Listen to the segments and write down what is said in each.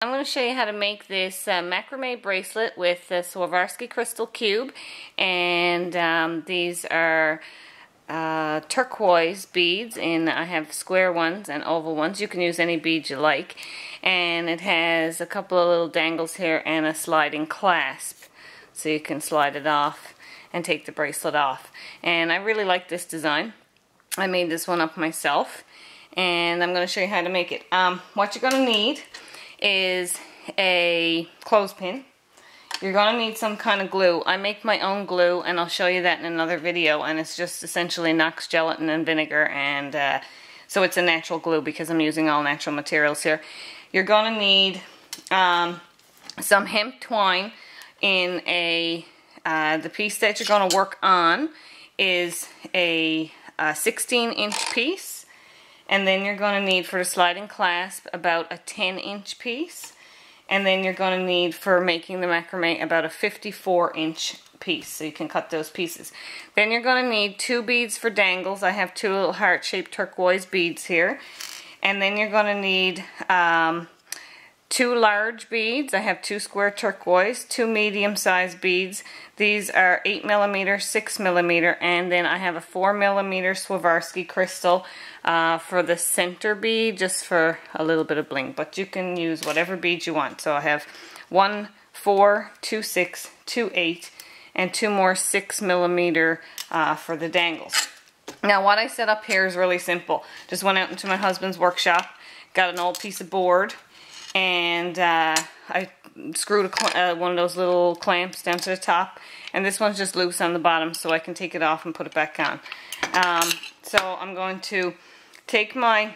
I'm going to show you how to make this macrame bracelet with the Swarovski crystal cube, and these are turquoise beads, and I have square ones and oval ones. You can use any beads you like, and it has a couple of little dangles here and a sliding clasp, so you can slide it off and take the bracelet off. And I really like this design. I made this one up myself, and I'm going to show you how to make it. What you're going to need is a clothespin. You're going to need some kind of glue. I make my own glue, and I'll show you that in another video, and it's just essentially Knox gelatin and vinegar, and so it's a natural glue because I'm using all natural materials here. You're going to need some hemp twine in the piece that you're going to work on is a 16-inch piece. And then you're going to need, for the sliding clasp, about a 10-inch piece. And then you're going to need, for making the macrame, about a 54-inch piece. So you can cut those pieces. Then you're going to need 2 beads for dangles. I have 2 little heart-shaped turquoise beads here. And then you're going to need 2 large beads. I have 2 square turquoise, 2 medium-sized beads. These are 8mm, 6mm, and then I have a 4mm Swarovski crystal for the center bead, just for a little bit of bling. But you can use whatever beads you want. So I have 1, 4, 2, 6, 2, 8, and 2 more 6mm for the dangles. Now what I set up here is really simple. Just went out into my husband's workshop, got an old piece of board, and I screwed one of those little clamps down to the top, and this one's just loose on the bottom, so I can take it off and put it back on. So I'm going to take my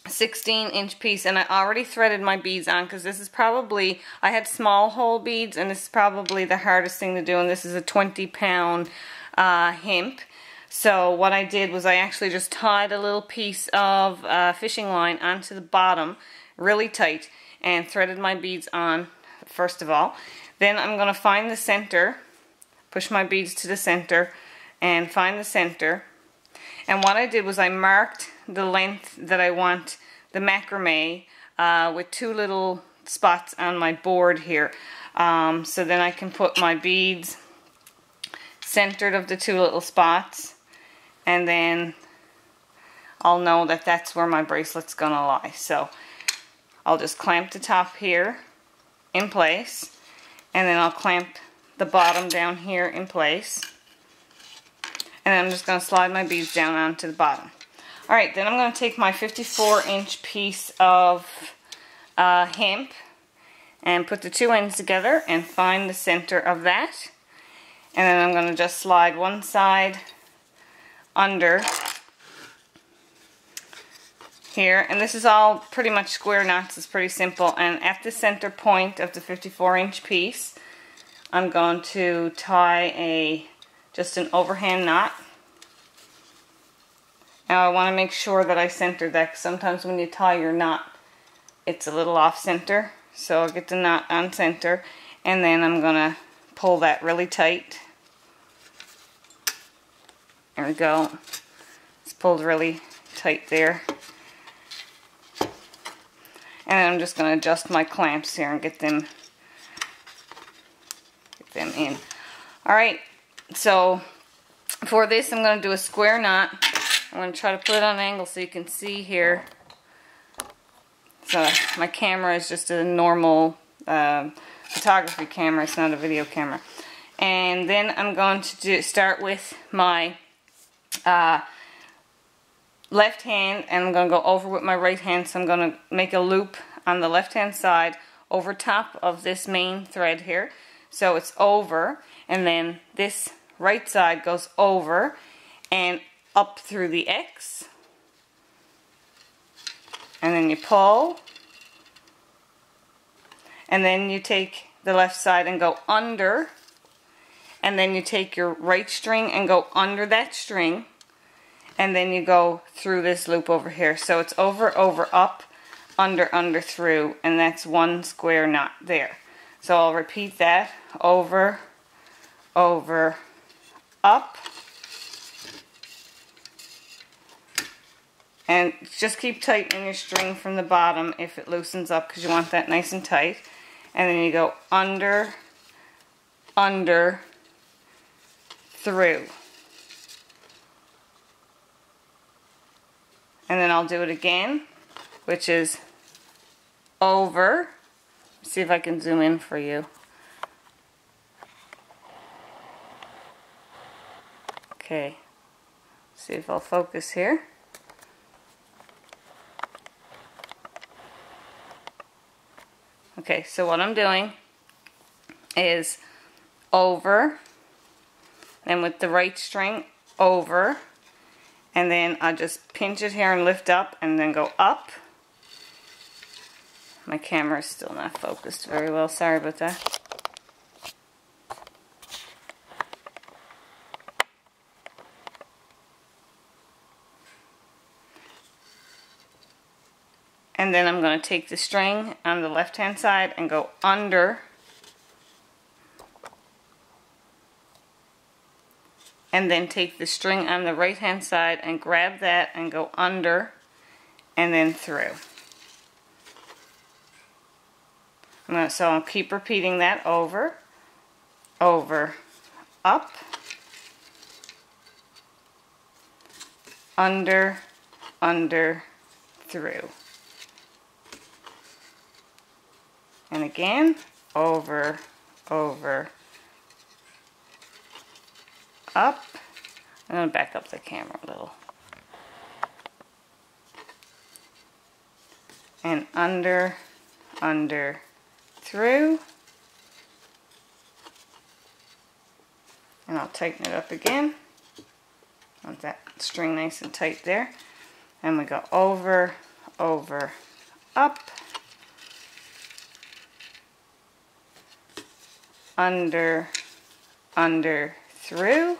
16-inch piece, and I already threaded my beads on, because this is probably, I had small hole beads, and this is probably the hardest thing to do, and this is a 20-pound hemp. So what I did was I actually just tied a little piece of fishing line onto the bottom really tight and threaded my beads on first of all. Then I'm going to find the center, push my beads to the center and find the center. And what I did was I marked the length that I want the macrame with 2 little spots on my board here. So then I can put my beads centered of the 2 little spots, and then I'll know that that's where my bracelet's going to lie. So I'll just clamp the top here in place, and then I'll clamp the bottom down here in place, and then I'm just going to slide my beads down onto the bottom. Alright, then I'm going to take my 54-inch piece of hemp and put the 2 ends together and find the center of that, and then I'm going to just slide one side under here, and this is all pretty much square knots. It's pretty simple. And at the center point of the 54-inch piece, I'm going to tie just an overhand knot. Now I want to make sure that I center that, because sometimes when you tie your knot it's a little off center. So I'll get the knot on center, and then I'm going to pull that really tight. There we go. It's pulled really tight there. And I'm just going to adjust my clamps here and get them in. Alright, so for this I'm going to do a square knot. I'm going to try to put it on an angle so you can see here. So my camera is just a normal photography camera, it's not a video camera. And then I'm going to start with my left hand, and I'm going to go over with my right hand. So I'm going to make a loop on the left hand side over top of this main thread here. So it's over, and then this right side goes over and up through the X, and then you pull, and then you take the left side and go under, and then you take your right string and go under that string, and then you go through this loop over here. So it's over, over, up, under, under, through, and that's 1 square knot there. So I'll repeat that. Over, over, up, And just keep tightening your string from the bottom if it loosens up, because you want that nice and tight. And then you go under, under, through. And then I'll do it again, which is over. See if I can zoom in for you. Okay, see if I'll focus here. Okay, so what I'm doing is over, and with the right string, over, and then I just pinch it here and lift up, and then go up. My camera is still not focused very well, sorry about that. And then I'm going to take the string on the left hand side and go under, and then take the string on the right hand side and grab that and go under and then through. So I'll keep repeating that over, over, up, under, under, through. And again, over, over, up. I'm going to back up the camera a little. And under, under, through. And I'll tighten it up again. Want that string nice and tight there. And we go over, over, up, under, under, through.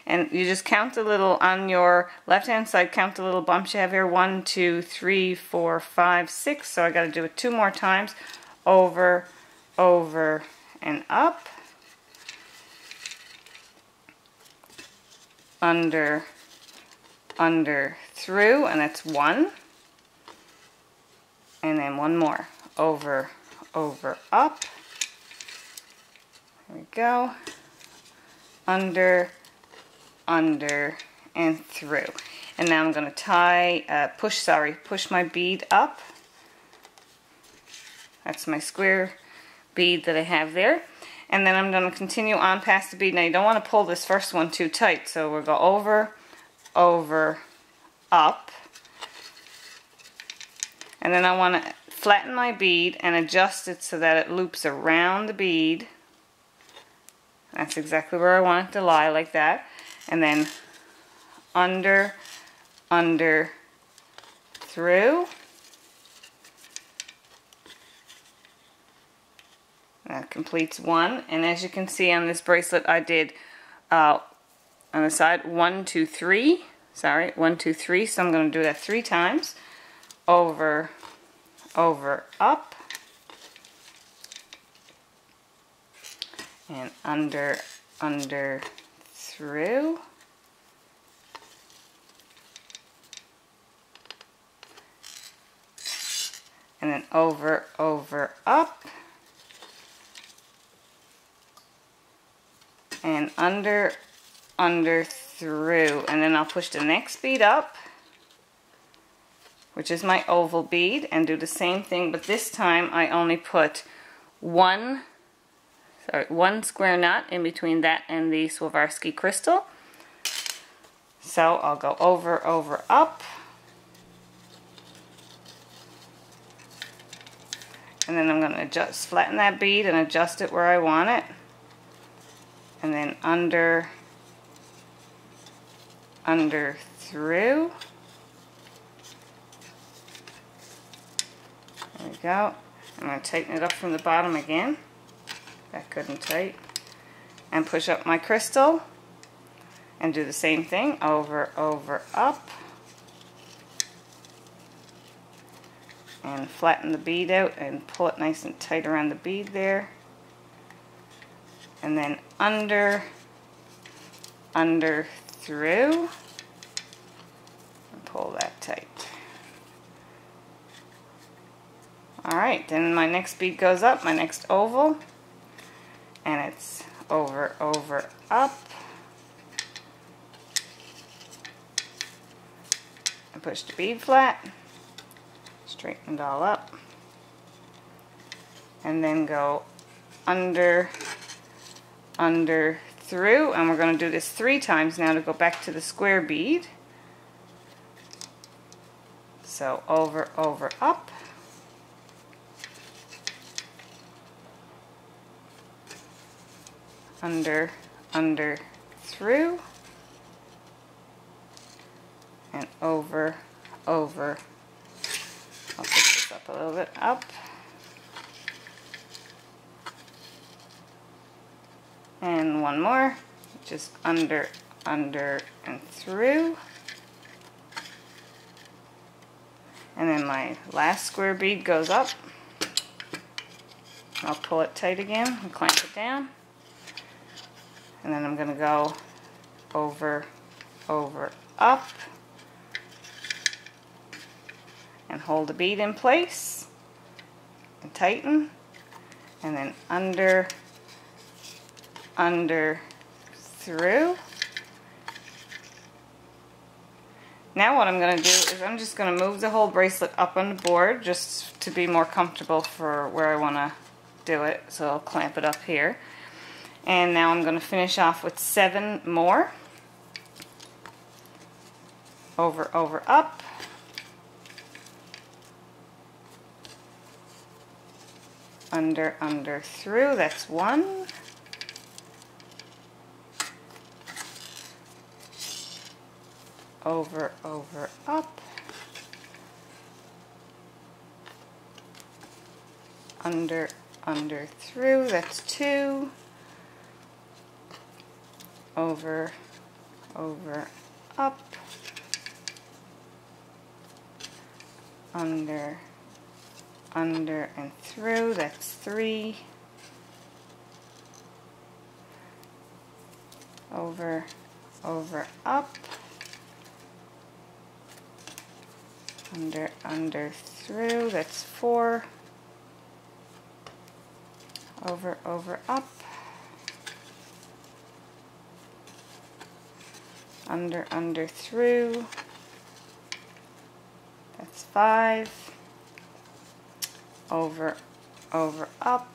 And you just count the little, on your left hand side, count the little bumps you have here. 1, 2, 3, 4, 5, 6. So I got to do it 2 more times. Over, over, and up. Under, under, through, and that's 1. And then 1 more. Over, over, up. There we go. Under, under, and through. And now I'm going to tie, push my bead up. That's my square bead that I have there. And then I'm going to continue on past the bead. Now you don't want to pull this first one too tight, so we'll go over, over, up. And then I want to flatten my bead and adjust it so that it loops around the bead. That's exactly where I want it to lie, like that. And then under, under, through. That completes 1. And as you can see on this bracelet, I did on the side 1, 2, 3. Sorry, 1, 2, 3. So I'm going to do that 3 times. Over, over, up. And under, under, through. And then over, over, up. And under, under, through. And then I'll push the next bead up, which is my oval bead, and do the same thing, but this time I only put one square knot in between that and the Swarovski crystal. So I'll go over, over, up. And then I'm going to flatten that bead and adjust it where I want it. And then under, under, through. There we go. I'm going to tighten it up from the bottom again. That couldn't tight. And push up my crystal. And do the same thing. Over, over, up. And flatten the bead out and pull it nice and tight around the bead there. And then under, under, through. Alright, then my next bead goes up, my next oval, and it's over, over, up. And push the bead flat, straighten it all up, and then go under, under, through, and we're going to do this 3 times now to go back to the square bead. So over, over, up, under, under, through, and over, over. I'll pick this up a little bit, up, and one more, just under, under, and through. And then my last square bead goes up. I'll pull it tight again and clamp it down. And then I'm going to go over, over, up, and hold the bead in place and tighten, and then under, under, through. Now what I'm going to do is I'm just going to move the whole bracelet up on the board just to be more comfortable for where I want to do it. So I'll clamp it up here. And now I'm going to finish off with 7 more. Over, over, up. Under, under, through. That's 1. Over, over, up. Under, under, through. That's 2. Over, over, up. Under, under, and through. That's 3. Over, over, up. Under, under, through, that's 4. Over, over, up. Under, under, through, that's 5. Over, over, up.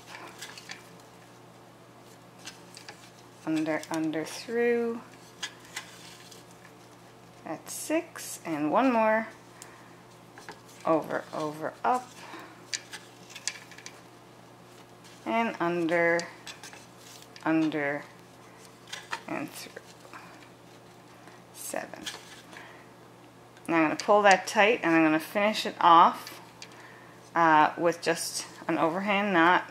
Under, under, through, that's 6. And one more. Over, over, up, and under, under, and through. 7. Now I'm going to pull that tight, and I'm going to finish it off with just an overhand knot.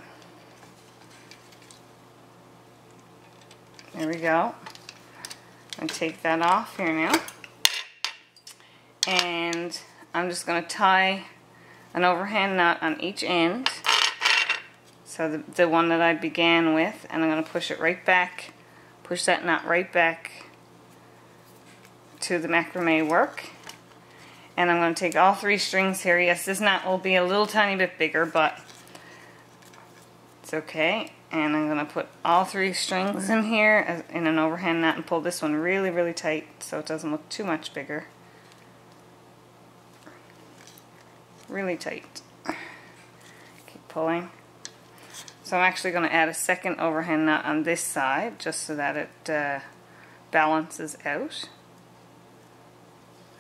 There we go. I'm going to take that off here now. And I'm just going to tie an overhand knot on each end, so the one that I began with, and I'm going to push it right back, push that knot right back to the macrame work. And I'm going to take all 3 strings here. Yes, this knot will be a little tiny bit bigger, but it's okay. And I'm going to put all 3 strings in here in an overhand knot and pull this one really, really tight so it doesn't look too much bigger. Really tight. Keep pulling. So I'm actually going to add a second overhand knot on this side just so that it balances out.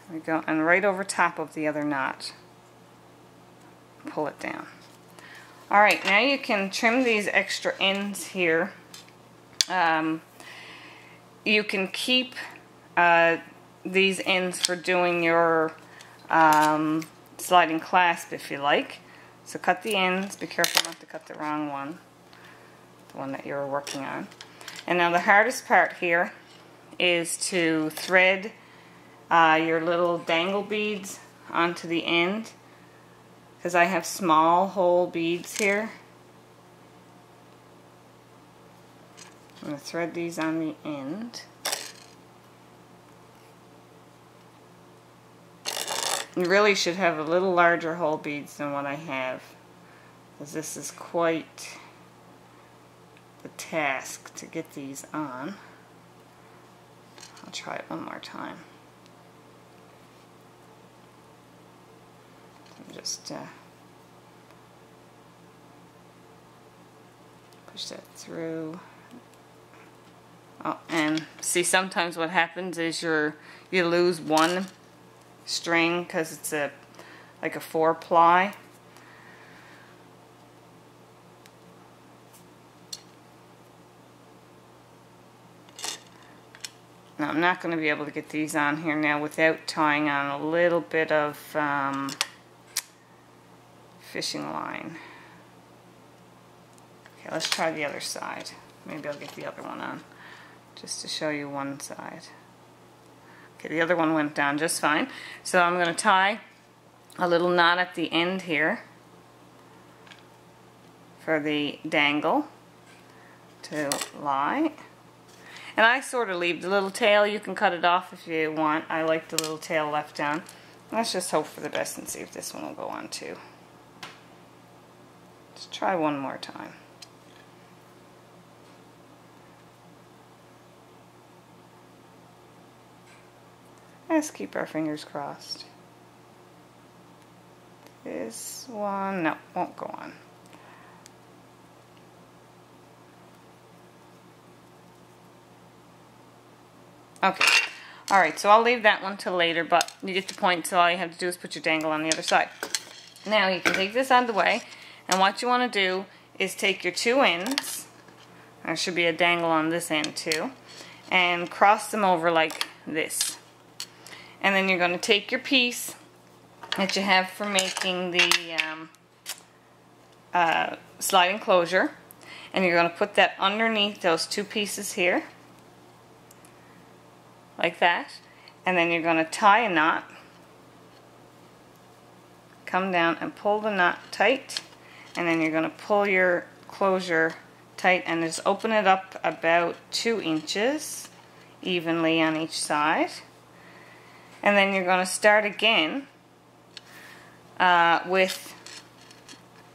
There we go. And right over top of the other knot. Pull it down. Alright, now you can trim these extra ends here. You can keep these ends for doing your sliding clasp if you like. So cut the ends, be careful not to cut the wrong one, the one that you're working on. And now the hardest part here is to thread your little dangle beads onto the end, because I have small hole beads here. I'm going to thread these on the end. You really should have a little larger hole beads than what I have. because this is quite the task to get these on. I'll try it one more time. Just push that through. Oh, and see, sometimes what happens is you lose one string because it's like a 4-ply. Now I'm not going to be able to get these on here now without tying on a little bit of fishing line. Okay, let's try the other side. Maybe I'll get the other one on just to show you one side. Okay, the other one went down just fine. So I'm going to tie a little knot at the end here for the dangle to lie. And I sort of leave the little tail. You can cut it off if you want. I like the little tail left on. Let's just hope for the best and see if this one will go on too. Let's try one more time. Let's keep our fingers crossed. This one, no, won't go on. Okay, alright, so I'll leave that one till later, but you get the point, so all you have to do is put your dangle on the other side. Now you can take this out of the way, and what you want to do is take your two ends, there should be a dangle on this end too, and cross them over like this. And then you're going to take your piece that you have for making the sliding closure, and you're going to put that underneath those two pieces here, like that, and then you're going to tie a knot, come down and pull the knot tight, and then you're going to pull your closure tight and just open it up about 2 inches evenly on each side. And then you're going to start again with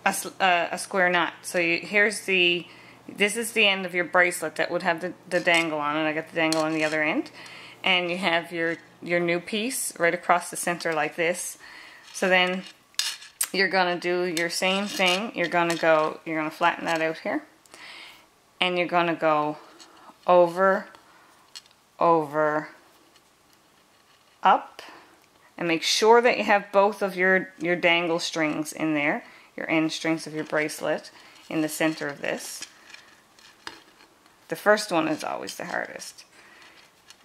a square knot. So this is the end of your bracelet that would have the dangle on, and I got the dangle on the other end. And you have your new piece right across the center like this. So then you're going to do your same thing. You're going to flatten that out here, and you're going to go over, over, up, and make sure that you have both of your dangle strings in there, your end strings of your bracelet in the center of this. The first one is always the hardest.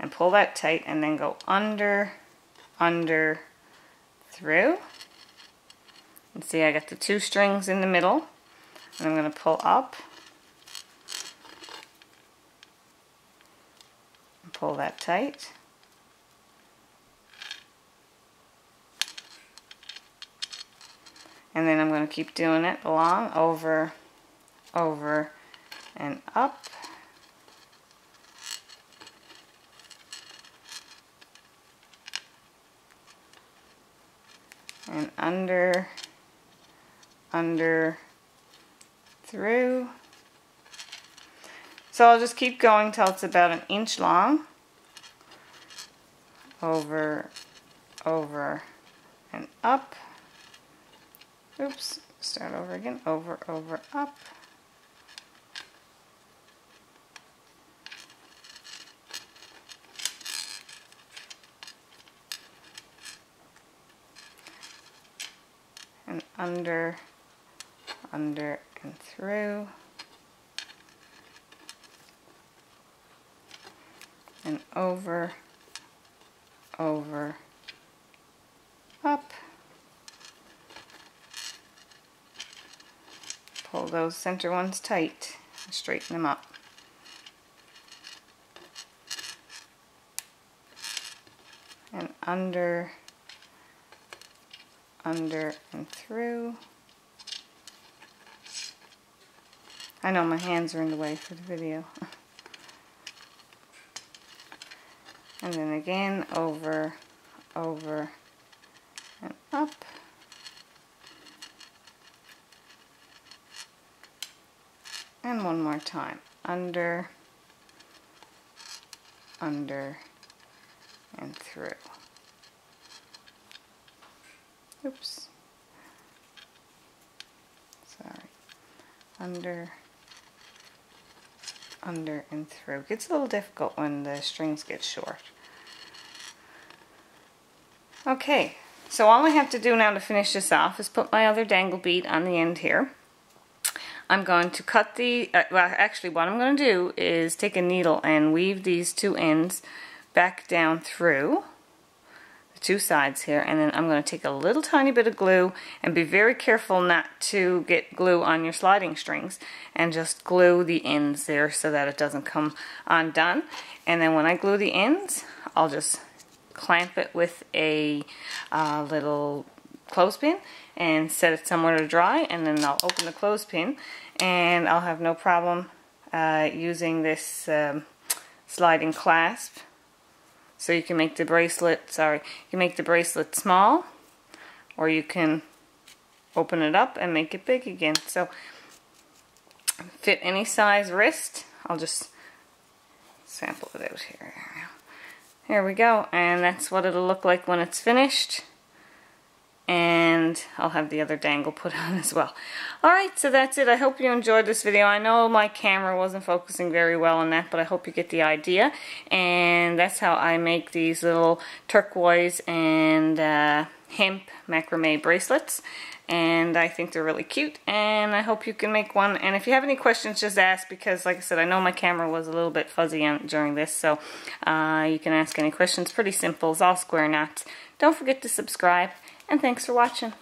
And pull that tight, and then go under, under, through. And see, I got the 2 strings in the middle, and I'm going to pull up and pull that tight. And then I'm going to keep doing it along, over, over, and up. And under, under, through. So I'll just keep going till it's about 1 inch long. Over, over, and up. Oops, start over again. Over, over, up. And under, under, and through. And over, over, up. Pull those center ones tight and straighten them up. And under, under, and through. I know my hands are in the way for the video. And then again, over, over, and up. And one more time. Under, under, and through. Oops. Sorry. Under, under, and through. It gets a little difficult when the strings get short. Okay, so all I have to do now to finish this off is put my other dangle bead on the end here. I'm going to cut the, well actually what I'm going to do is take a needle and weave these two ends back down through the two sides here, and then I'm going to take a little tiny bit of glue and be very careful not to get glue on your sliding strings, and just glue the ends there so that it doesn't come undone. And then when I glue the ends, I'll just clamp it with a little clothespin and set it somewhere to dry, and then I'll open the clothespin and I'll have no problem using this sliding clasp. So you can make the bracelet, you can make the bracelet small, or you can open it up and make it big again. So fit any size wrist. I'll just sample it out here. Here we go, and that's what it'll look like when it's finished. And I'll have the other dangle put on as well. Alright, so that's it. I hope you enjoyed this video. I know my camera wasn't focusing very well on that, but I hope you get the idea. And that's how I make these little turquoise and hemp macrame bracelets. And I think they're really cute, and I hope you can make one. And if you have any questions, just ask, because like I said, I know my camera was a little bit fuzzy during this, so you can ask any questions. Pretty simple. It's all square knots. Don't forget to subscribe, and thanks for watching.